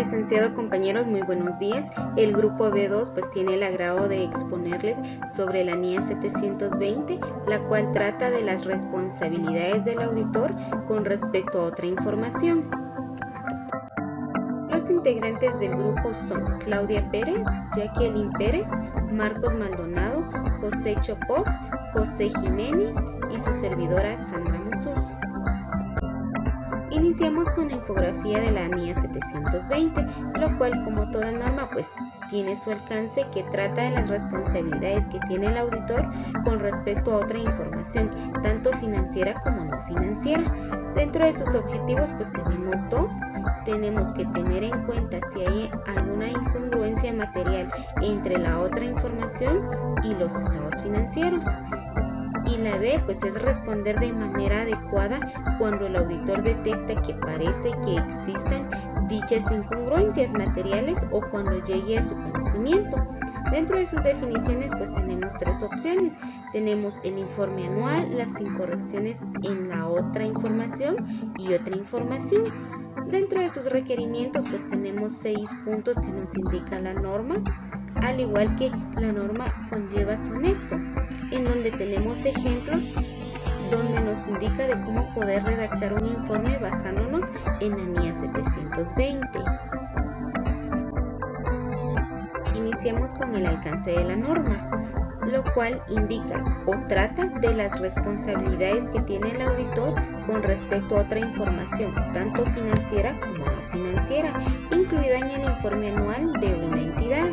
licenciado, compañeros, muy buenos días. El grupo B2 tiene el agrado de exponerles sobre la NIA 720, la cual trata de las responsabilidades del auditor con respecto a otra información. Los integrantes del grupo son Claudia Pérez, Jacqueline Pérez, Marcos Maldonado, José Chopó, José Jiménez y su servidora Sandra Monsús. Iniciamos con la infografía de la NIA 720, lo cual, como toda norma, tiene su alcance, que trata de las responsabilidades que tiene el auditor con respecto a otra información, tanto financiera como no financiera. Dentro de sus objetivos tenemos dos. Tenemos que tener en cuenta si hay alguna incongruencia material entre la otra información y los estados financieros. Y la B es responder de manera adecuada cuando el auditor detecta que parece que existan dichas incongruencias materiales o cuando llegue a su conocimiento. Dentro de sus definiciones tenemos tres opciones. Tenemos el informe anual, las incorrecciones en la otra información y otra información. Dentro de sus requerimientos tenemos 6 puntos que nos indica la norma, al igual que la norma conlleva su nexo, en donde tenemos ejemplos donde nos indica de cómo poder redactar un informe basándonos en la NIA 720. Iniciamos con el alcance de la norma, lo cual indica o trata de las responsabilidades que tiene el auditor con respecto a otra información, tanto financiera como no financiera, incluida en el informe anual de una entidad.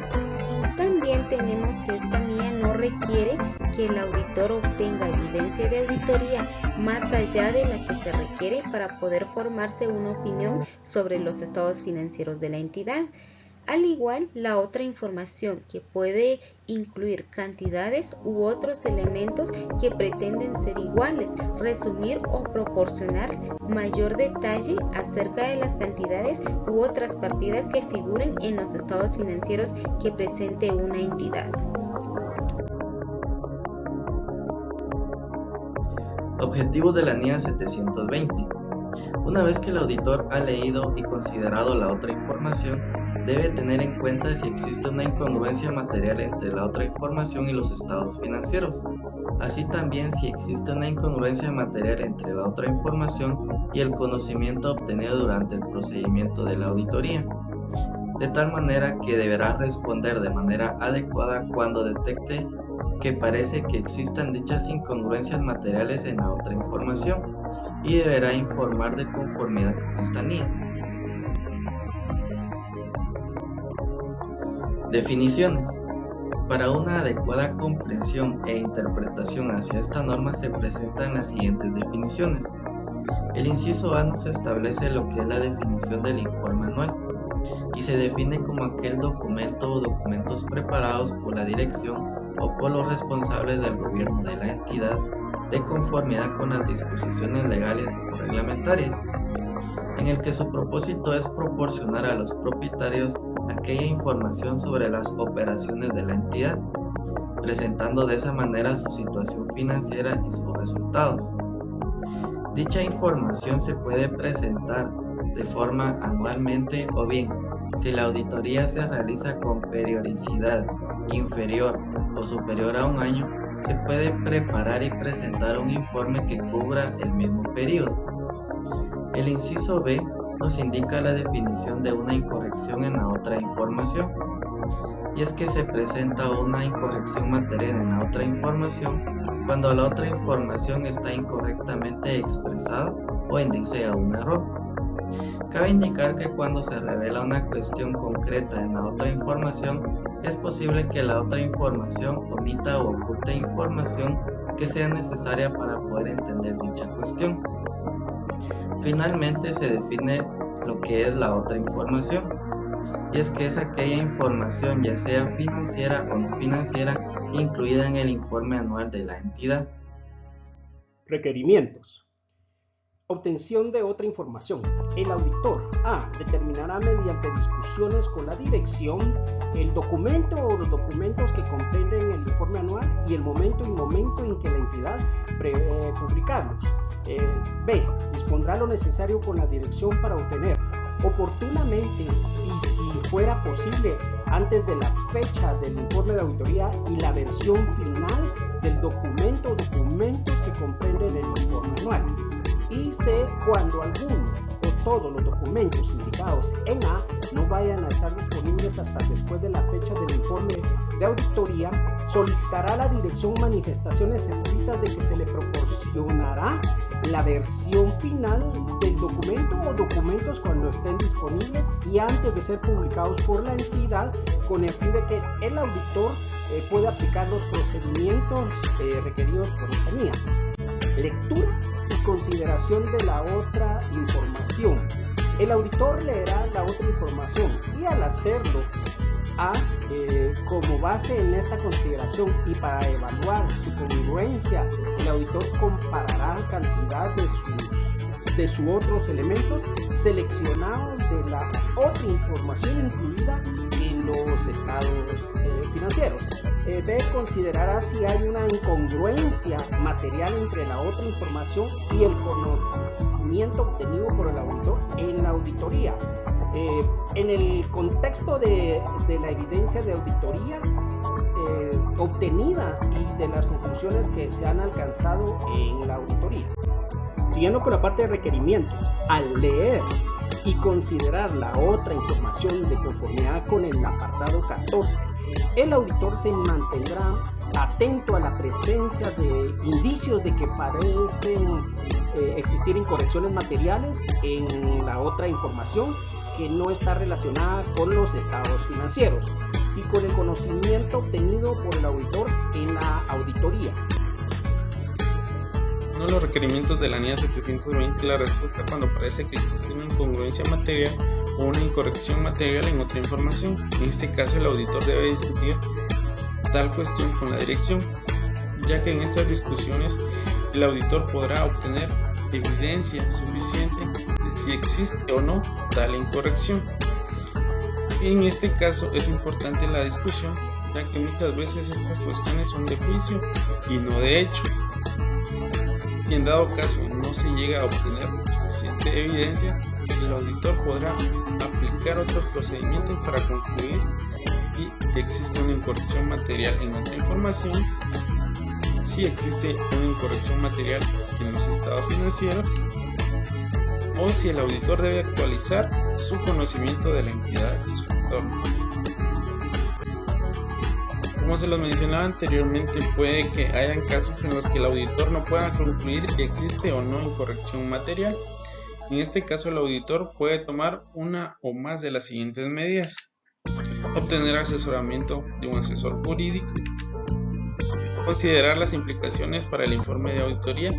También tenemos que esta NIA no requiere que el auditor obtenga evidencia de auditoría más allá de la que se requiere para poder formarse una opinión sobre los estados financieros de la entidad. Al igual, la otra información que puede incluir cantidades u otros elementos que pretenden ser iguales, resumir o proporcionar mayor detalle acerca de las cantidades u otras partidas que figuren en los estados financieros que presente una entidad. Objetivos de la NIA 720. Una vez que el auditor ha leído y considerado la otra información, debe tener en cuenta si existe una incongruencia material entre la otra información y los estados financieros, así también si existe una incongruencia material entre la otra información y el conocimiento obtenido durante el procedimiento de la auditoría, de tal manera que deberá responder de manera adecuada cuando detecte que parece que existan dichas incongruencias materiales en la otra información y deberá informar de conformidad con esta NIA. Definiciones. Para una adecuada comprensión e interpretación hacia esta norma se presentan las siguientes definiciones. El inciso A nos establece lo que es la definición del informe anual y se define como aquel documento o documentos preparados por la dirección o por los responsables del gobierno de la entidad de conformidad con las disposiciones legales o reglamentarias, en el que su propósito es proporcionar a los propietarios aquella información sobre las operaciones de la entidad, presentando de esa manera su situación financiera y sus resultados. Dicha información se puede presentar de forma anualmente o bien, si la auditoría se realiza con periodicidad inferior o superior a un año, se puede preparar y presentar un informe que cubra el mismo periodo. El inciso B nos indica la definición de una incorrección en la otra información, y es que se presenta una incorrección material en la otra información cuando la otra información está incorrectamente expresada o indica un error. Cabe indicar que cuando se revela una cuestión concreta en la otra información, es posible que la otra información omita o oculte información que sea necesaria para poder entender dicha cuestión. Finalmente se define lo que es la otra información, y es que es aquella información, ya sea financiera o no financiera, incluida en el informe anual de la entidad. Requerimientos. Obtención de otra información. El auditor A determinará mediante discusiones con la dirección el documento o los documentos que comprenden el informe anual y el momento en que la entidad publicarlos. B. Dispondrá lo necesario con la dirección para obtener oportunamente y si fuera posible antes de la fecha del informe de auditoría y la versión final del documento o documentos que comprenden el informe anual. Y C, cuando alguno o todos los documentos indicados en A no vayan a estar disponibles hasta después de la fecha del informe de auditoría, solicitará a la dirección manifestaciones escritas de que se le proporcionará la versión final del documento o documentos cuando estén disponibles y antes de ser publicados por la entidad, con el fin de que el auditor pueda aplicar los procedimientos requeridos por esta NIA. Lectura y consideración de la otra información. El auditor leerá la otra información y al hacerlo como base en esta consideración y para evaluar su congruencia, el auditor comparará cantidad de sus otros elementos seleccionados de la otra información incluida en los estados financieros. B, considerará si hay una incongruencia material entre la otra información y el conocimiento obtenido por el auditor en la auditoría. En el contexto de la evidencia de auditoría obtenida y de las conclusiones que se han alcanzado en la auditoría. Siguiendo con la parte de requerimientos, al leer y considerar la otra información de conformidad con el apartado 14, el auditor se mantendrá atento a la presencia de indicios de que parecen existir incorrecciones materiales en la otra información que no está relacionada con los estados financieros y con el conocimiento obtenido por el auditor en la auditoría. Uno de los requerimientos de la NIA 720 es la respuesta cuando parece que existe una incongruencia material o una incorrección material en otra información. En este caso, el auditor debe discutir tal cuestión con la dirección, ya que en estas discusiones el auditor podrá obtener evidencia suficiente de si existe o no tal incorrección. En este caso es importante la discusión, ya que muchas veces estas cuestiones son de juicio y no de hecho. Y en dado caso no se llega a obtener suficiente evidencia, el auditor podrá aplicar otros procedimientos para concluir si existe una incorrección material en otra información, si existe una incorrección material en los estados financieros, o si el auditor debe actualizar su conocimiento de la entidad y su entorno. Como se los mencionaba anteriormente, puede que hayan casos en los que el auditor no pueda concluir si existe o no incorrección material. En este caso, el auditor puede tomar una o más de las siguientes medidas: obtener asesoramiento de un asesor jurídico, considerar las implicaciones para el informe de auditoría,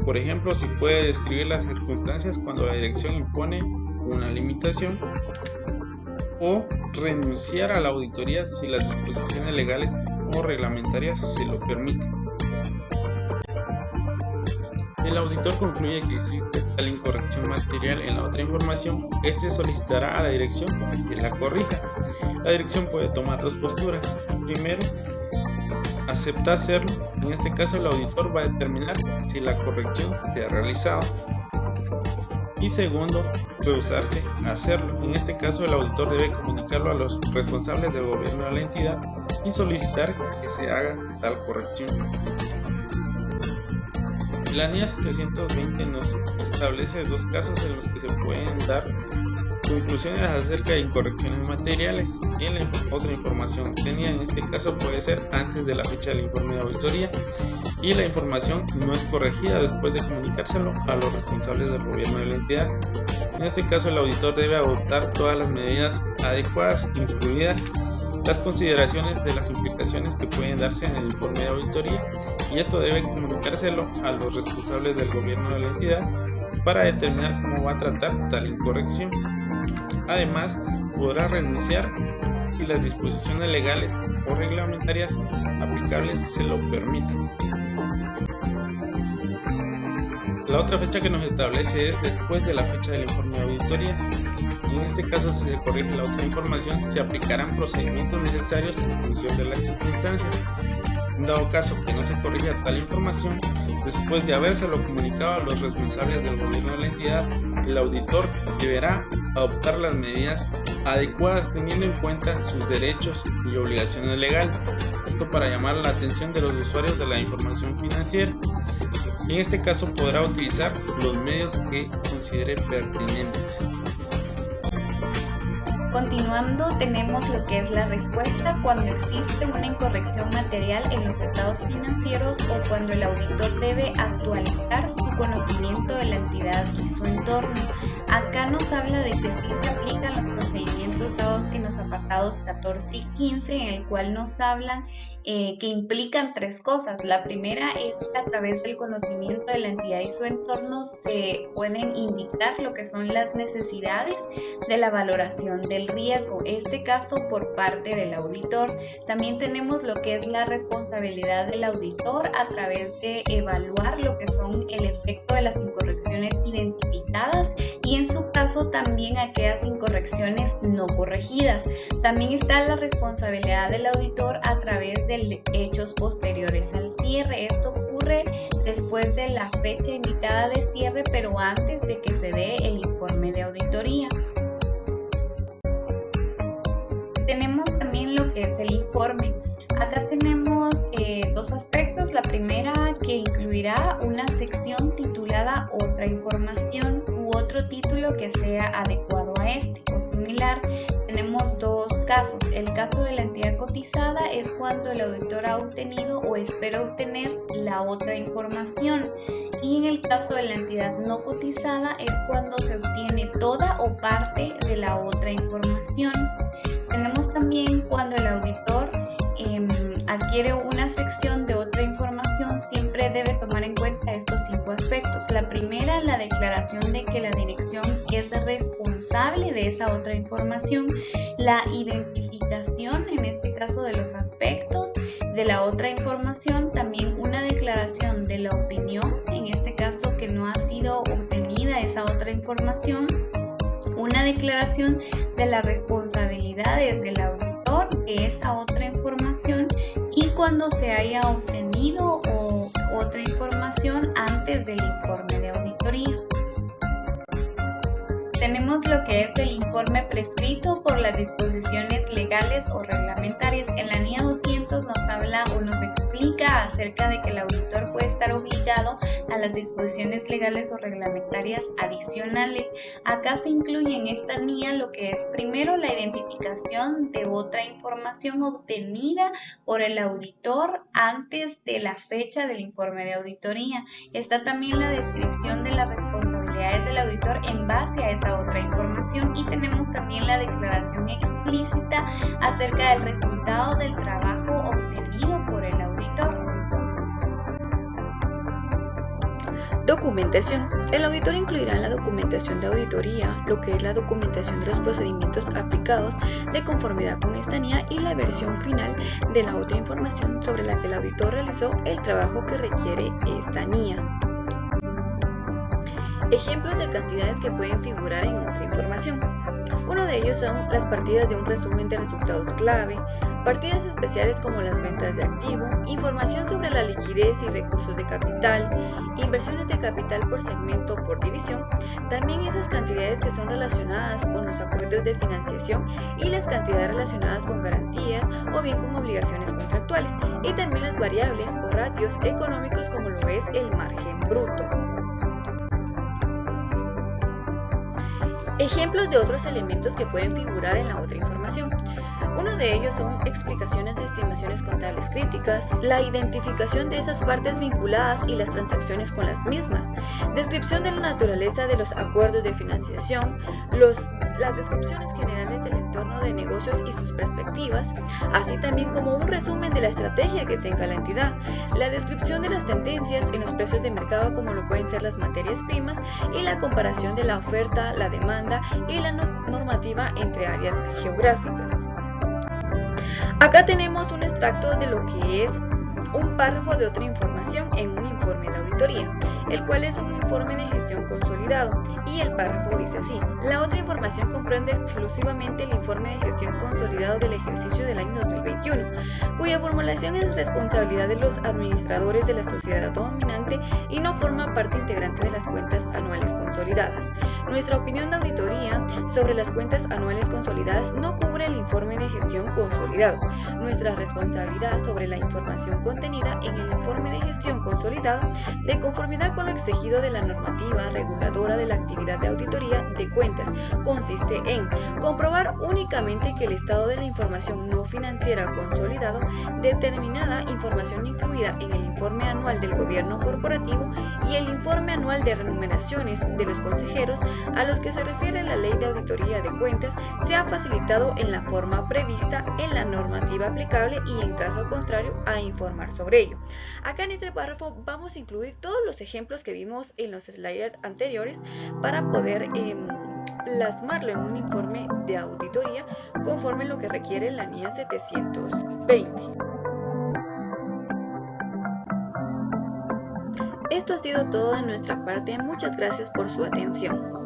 por ejemplo, si puede describir las circunstancias cuando la dirección impone una limitación, o renunciar a la auditoría si las disposiciones legales o reglamentarias se lo permiten. El auditor concluye que existe tal incorrección material en la otra información, este solicitará a la dirección que la corrija. La dirección puede tomar dos posturas. Primero, acepta hacerlo. En este caso, el auditor va a determinar si la corrección se ha realizado. Y segundo, rehusarse a hacerlo. En este caso, el auditor debe comunicarlo a los responsables del gobierno de la entidad y solicitar que se haga tal corrección. La NIA 720 nos establece dos casos en los que se pueden dar conclusiones acerca de incorrecciones materiales en la otra información obtenida. En este caso puede ser antes de la fecha del informe de auditoría y la información no es corregida después de comunicárselo a los responsables del gobierno de la entidad. En este caso, el auditor debe adoptar todas las medidas adecuadas, incluidas las consideraciones de las implicaciones que pueden darse en el informe de auditoría, y esto debe comunicárselo a los responsables del gobierno de la entidad para determinar cómo va a tratar tal incorrección. Además, podrá renunciar si las disposiciones legales o reglamentarias aplicables se lo permiten. La otra fecha que nos establece es después de la fecha del informe de auditoría. En este caso, si se corrige la otra información, se aplicarán procedimientos necesarios en función de las circunstancias. En dado caso que no se corrija tal información, después de habérselo comunicado a los responsables del gobierno de la entidad, el auditor deberá adoptar las medidas adecuadas teniendo en cuenta sus derechos y obligaciones legales. Esto para llamar la atención de los usuarios de la información financiera. En este caso podrá utilizar los medios que considere pertinentes. Continuando, tenemos lo que es la respuesta cuando existe una incorrección material en los estados financieros o cuando el auditor debe actualizar su conocimiento de la entidad y su entorno. Acá nos habla de que sí se aplican los procedimientos dados en los apartados 14 y 15, en el cual nos hablan que implican tres cosas. La primera es que a través del conocimiento de la entidad y su entorno se pueden indicar lo que son las necesidades de la valoración del riesgo, este caso por parte del auditor. También tenemos lo que es la responsabilidad del auditor a través de evaluar lo que son el efecto de las incorrecciones identificadas y en su caso también aquellas incorrecciones no corregidas. También está la responsabilidad del auditor a través de hechos posteriores al cierre. Esto ocurre después de la fecha indicada de cierre, pero antes de que se dé el informe de auditoría. Tenemos también lo que es el informe. Acá tenemos dos aspectos. La primera, que incluirá una sección titulada Otra información u otro título que sea adecuado a este o similar. Tenemos dos casos. El caso de la entidad cotizada es cuando el auditor ha obtenido o espera obtener la otra información. Y en el caso de la entidad no cotizada es cuando se obtiene toda o parte de la otra información. Tenemos también cuando el auditor adquiere una sección de otra información, siempre debe tomar en cuenta estos 5 aspectos. La primera, la declaración de que la dirección es responsable de esa otra información. La identificación, en este caso, de los aspectos de la otra información. También una declaración de la opinión, en este caso que no ha sido obtenida esa otra información. Una declaración de las responsabilidades del auditor de esa otra información y cuando se haya obtenido otra información antes del informe de auditoría. Tenemos lo que es el informe prescrito por las disposiciones legales o reglamentarias. En la NIA 200 nos habla o nos explica acerca de que el auditor puede estar obligado a las disposiciones legales o reglamentarias adicionales. Acá se incluye en esta NIA lo que es primero la identificación de otra información obtenida por el auditor antes de la fecha del informe de auditoría. Está también la descripción de las responsabilidades del auditor en base a esa otra información y tenemos también la declaración explícita acerca del resultado del trabajo obtenido por el auditor. Documentación. El auditor incluirá en la documentación de auditoría lo que es la documentación de los procedimientos aplicados de conformidad con esta NIA y la versión final de la otra información sobre la que el auditor realizó el trabajo que requiere esta NIA. Ejemplos de cantidades que pueden figurar en otra información. Uno de ellos son las partidas de un resumen de resultados clave, partidas especiales como las ventas de activo, información sobre la liquidez y recursos de capital, inversiones de capital por segmento o por división, también esas cantidades que son relacionadas con los acuerdos de financiación y las cantidades relacionadas con garantías o bien con obligaciones contractuales, y también las variables o ratios económicos como lo es el margen bruto. Ejemplos de otros elementos que pueden figurar en la otra información. Uno de ellos son explicaciones de estimaciones contables críticas, la identificación de esas partes vinculadas y las transacciones con las mismas, descripción de la naturaleza de los acuerdos de financiación, las descripciones generales del entorno de negocios y sus perspectivas, así también como un resumen de la estrategia que tenga la entidad, la descripción de las tendencias en los precios de mercado como lo pueden ser las materias primas y la comparación de la oferta, la demanda y la normativa entre áreas geográficas. Acá tenemos un extracto de lo que es un párrafo de otra información en un informe de auditoría, el cual es un informe de gestión consolidado, y el párrafo dice así: la otra información comprende exclusivamente el informe de gestión consolidado del ejercicio del año 2021, cuya formulación es responsabilidad de los administradores de la sociedad dominante y no forma parte integrante de las cuentas anuales consolidadas. Nuestra opinión de auditoría sobre las cuentas anuales consolidadas no cubre el informe de gestión consolidado. Nuestra responsabilidad sobre la información contenida en el informe de gestión consolidado, de conformidad con lo exigido de la normativa reguladora de la actividad de auditoría de cuentas, consiste en comprobar únicamente que el estado de la información no financiera consolidado, determinada información incluida en el informe anual del gobierno corporativo y el informe anual de remuneraciones de los consejeros a los que se refiere la ley de auditoría de cuentas, se ha facilitado en la forma prevista en la normativa aplicable y en caso contrario a informar sobre ello. Acá en este párrafo vamos a incluir todos los ejemplos que vimos en los slides anteriores para poder plasmarlo en un informe de auditoría conforme lo que requiere la NIA 720. Esto ha sido todo de nuestra parte. Muchas gracias por su atención.